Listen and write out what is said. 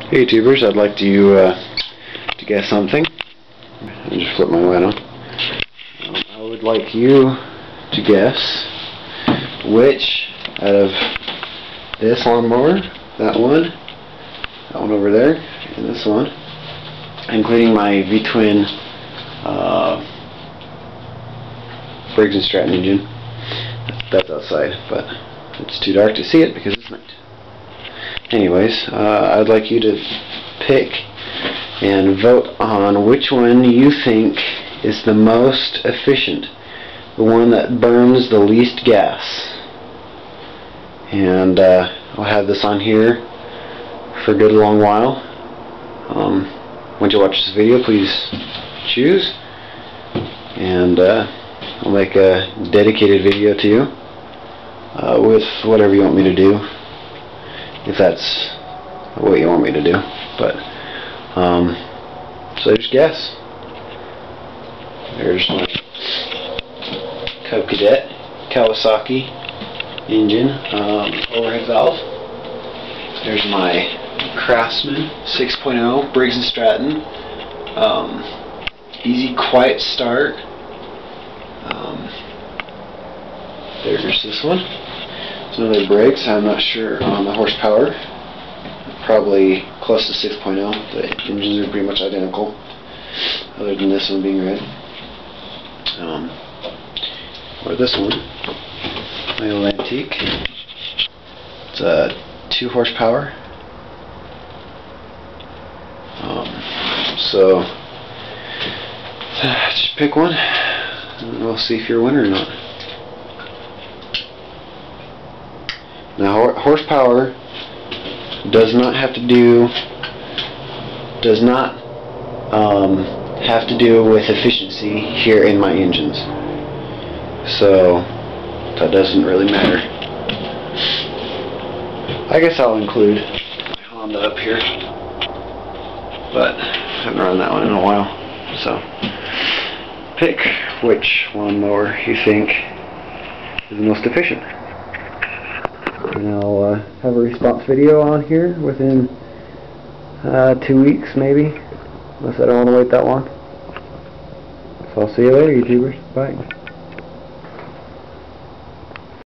Hey YouTubers, I'd like to guess something. I just flip my light on. I would like you to guess which out of this lawnmower, that one over there, and this one, including my V-twin Briggs & Stratton engine. That's outside, but it's too dark to see it because it's night. Anyways, I'd like you to pick and vote on which one you think is the most efficient, the one that burns the least gas. And I'll have this on here for a good long while. Once you watch this video, please choose, and I'll make a dedicated video to you with whatever you want me to do, if that's what you want me to do. But so just guess. There's my Cub Cadet Kawasaki engine, overhead valve. There's my Craftsman 6.0 Briggs & Stratton, easy quiet start. There's this one. It's another Briggs. I'm not sure on the horsepower. Probably close to 6.0. The engines are pretty much identical, other than this one being red. Or this one, my old antique. It's a 2 horsepower. So just pick one, and we'll see if you're a winner or not. Now, horsepower does not have to do with efficiency here in my engines, so that doesn't really matter. I guess I'll include my Honda up here, but I haven't run that one in a while. So pick which lawnmower you think is the most efficient. And I'll have a response video on here within 2 weeks, maybe, unless I don't want to wait that long. So I'll see you later, YouTubers. Bye.